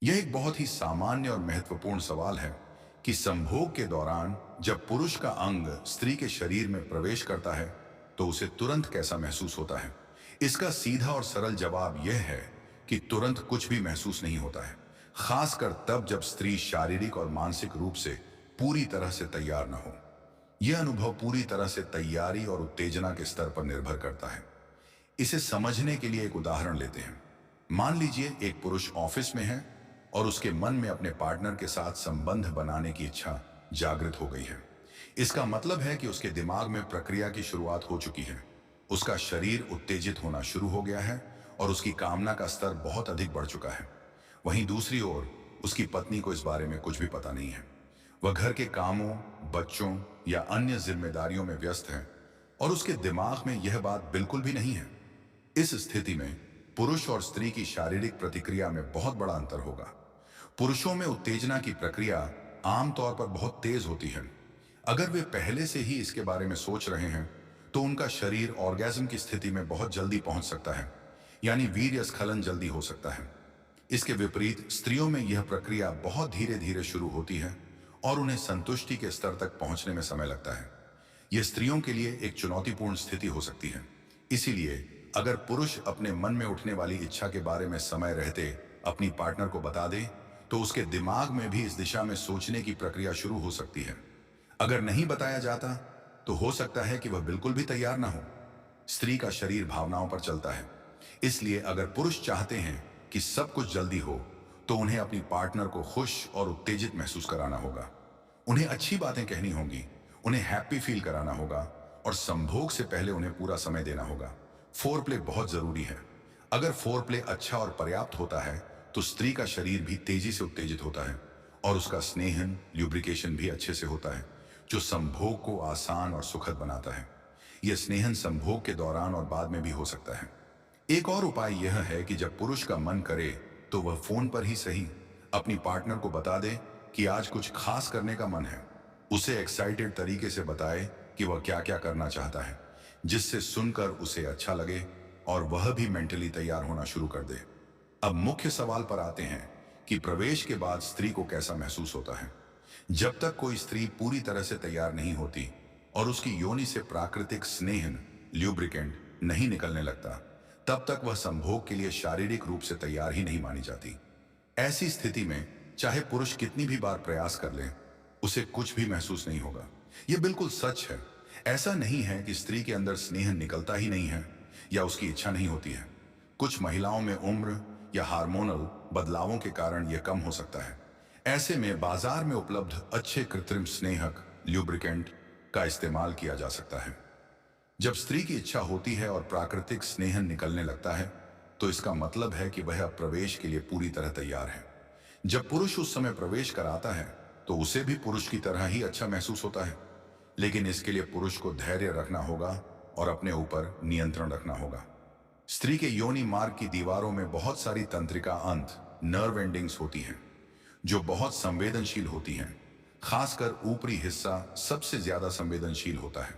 यह एक बहुत ही सामान्य और महत्वपूर्ण सवाल है कि संभोग के दौरान जब पुरुष का अंग स्त्री के शरीर में प्रवेश करता है तो उसे तुरंत कैसा महसूस होता है। इसका सीधा और सरल जवाब यह है कि तुरंत कुछ भी महसूस नहीं होता है, खासकर तब जब स्त्री शारीरिक और मानसिक रूप से पूरी तरह से तैयार न हो। यह अनुभव पूरी तरह से तैयारी और उत्तेजना के स्तर पर निर्भर करता है। इसे समझने के लिए एक उदाहरण लेते हैं। मान लीजिए एक पुरुष ऑफिस में है और उसके मन में अपने पार्टनर के साथ संबंध बनाने की इच्छा जागृत हो गई है। इसका मतलब है कि उसके दिमाग में प्रक्रिया की शुरुआत हो चुकी है। उसका शरीर उत्तेजित होना शुरू हो गया है और उसकी कामना का स्तर बहुत अधिक बढ़ चुका है। वहीं दूसरी ओर उसकी पत्नी को इस बारे में कुछ भी पता नहीं है। वह घर के कामों, बच्चों या अन्य जिम्मेदारियों में व्यस्त है और उसके दिमाग में यह बात बिल्कुल भी नहीं है। इस स्थिति में पुरुष और स्त्री की शारीरिक प्रतिक्रिया में बहुत बड़ा अंतर होगा। पुरुषों में उत्तेजना की प्रक्रिया आमतौर पर बहुत तेज होती है। अगर वे पहले से ही इसके बारे में सोच रहे हैं तो उनका शरीर ऑर्गेज्म की स्थिति में बहुत जल्दी पहुंच सकता है, यानी वीर्य स्खलन जल्दी हो सकता है। इसके विपरीत स्त्रियों में यह प्रक्रिया बहुत धीरे धीरे शुरू होती है और उन्हें संतुष्टि के स्तर तक पहुंचने में समय लगता है। यह स्त्रियों के लिए एक चुनौतीपूर्ण स्थिति हो सकती है। इसीलिए अगर पुरुष अपने मन में उठने वाली इच्छा के बारे में समय रहते अपनी पार्टनर को बता दे तो उसके दिमाग में भी इस दिशा में सोचने की प्रक्रिया शुरू हो सकती है। अगर नहीं बताया जाता तो हो सकता है कि वह बिल्कुल भी तैयार ना हो। स्त्री का शरीर भावनाओं पर चलता है, इसलिए अगर पुरुष चाहते हैं कि सब कुछ जल्दी हो तो उन्हें अपनी पार्टनर को खुश और उत्तेजित महसूस कराना होगा। उन्हें अच्छी बातें कहनी होंगी, उन्हें हैप्पी फील कराना होगा और संभोग से पहले उन्हें पूरा समय देना होगा। फोर प्ले बहुत जरूरी है। अगर फोर प्ले अच्छा और पर्याप्त होता है तो स्त्री का शरीर भी तेजी से उत्तेजित होता है और उसका स्नेहन ल्यूब्रिकेशन भी अच्छे से होता है, जो संभोग को आसान और सुखद बनाता है। यह स्नेहन संभोग के दौरान और बाद में भी हो सकता है। एक और उपाय यह है कि जब पुरुष का मन करे तो वह फोन पर ही सही अपनी पार्टनर को बता दे कि आज कुछ खास करने का मन है। उसे एक्साइटेड तरीके से बताए कि वह क्या क्या करना चाहता है, जिससे सुनकर उसे अच्छा लगे और वह भी मेंटली तैयार होना शुरू कर दे। अब मुख्य सवाल पर आते हैं कि प्रवेश के बाद स्त्री को कैसा महसूस होता है। जब तक कोई स्त्री पूरी तरह से तैयार नहीं होती और उसकी योनि से प्राकृतिक स्नेहन ल्यूब्रिकेंट नहीं निकलने लगता, तब तक वह संभोग के लिए शारीरिक रूप से तैयार ही नहीं मानी जाती। ऐसी स्थिति में चाहे पुरुष कितनी भी बार प्रयास कर ले, उसे कुछ भी महसूस नहीं होगा। यह बिल्कुल सच है। ऐसा नहीं है कि स्त्री के अंदर स्नेह निकलता ही नहीं है या उसकी इच्छा नहीं होती है। कुछ महिलाओं में उम्र या हार्मोनल बदलावों के कारण यह कम हो सकता है। ऐसे में बाजार में उपलब्ध अच्छे कृत्रिम स्नेहक ल्यूब्रिकेंट का इस्तेमाल किया जा सकता है। जब स्त्री की इच्छा होती है और प्राकृतिक स्नेहन निकलने लगता है तो इसका मतलब है कि वह अब प्रवेश के लिए पूरी तरह तैयार है। जब पुरुष उस समय प्रवेश कराता है तो उसे भी पुरुष की तरह ही अच्छा महसूस होता है, लेकिन इसके लिए पुरुष को धैर्य रखना होगा और अपने ऊपर नियंत्रण रखना होगा। स्त्री के योनि मार्ग की दीवारों में बहुत सारी तंत्रिका अंत नर्व एंडिंग्स होती हैं जो बहुत संवेदनशील होती हैं। खासकर ऊपरी हिस्सा सबसे ज्यादा संवेदनशील होता है।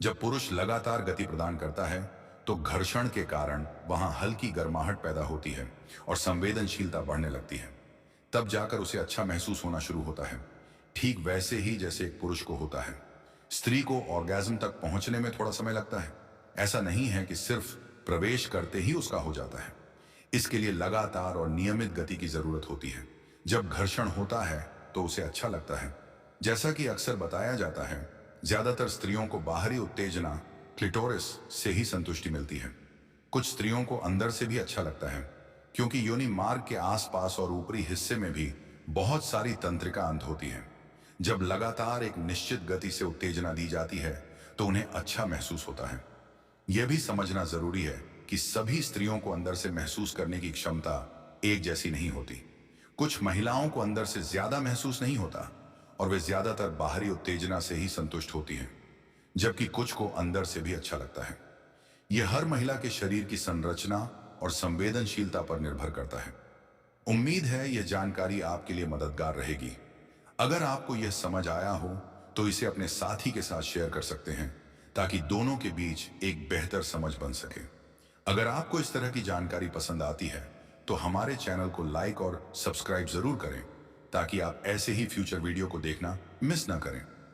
जब पुरुष लगातार गति प्रदान करता है तो घर्षण के कारण वहां हल्की गर्माहट पैदा होती है और संवेदनशीलता बढ़ने लगती है। तब जाकर उसे अच्छा महसूस होना शुरू होता है, ठीक वैसे ही जैसे एक पुरुष को होता है। स्त्री को ऑर्गेज्म तक पहुंचने में थोड़ा समय लगता है। ऐसा नहीं है कि सिर्फ प्रवेश करते ही उसका हो जाता है। इसके लिए लगातार और नियमित गति की जरूरत होती है। जब घर्षण होता है तो उसे अच्छा लगता है। जैसा कि अक्सर बताया जाता है, ज्यादातर स्त्रियों को बाहरी उत्तेजना क्लिटोरिस से ही संतुष्टि मिलती है। कुछ स्त्रियों को अंदर से भी अच्छा लगता है, क्योंकि योनि मार्ग के आसपास और ऊपरी हिस्से में भी बहुत सारी तंत्रिका अंत होती हैं। जब लगातार एक निश्चित गति से उत्तेजना दी जाती है तो उन्हें अच्छा महसूस होता है। यह भी समझना जरूरी है कि सभी स्त्रियों को अंदर से महसूस करने की क्षमता एक जैसी नहीं होती। कुछ महिलाओं को अंदर से ज्यादा महसूस नहीं होता और वे ज्यादातर बाहरी उत्तेजना से ही संतुष्ट होती हैं, जबकि कुछ को अंदर से भी अच्छा लगता है। यह हर महिला के शरीर की संरचना और संवेदनशीलता पर निर्भर करता है। उम्मीद है यह जानकारी आपके लिए मददगार रहेगी। अगर आपको यह समझ आया हो तो इसे अपने साथी के साथ शेयर कर सकते हैं ताकि दोनों के बीच एक बेहतर समझ बन सके। अगर आपको इस तरह की जानकारी पसंद आती है तो हमारे चैनल को लाइक और सब्सक्राइब जरूर करें ताकि आप ऐसे ही फ्यूचर वीडियो को देखना मिस ना करें।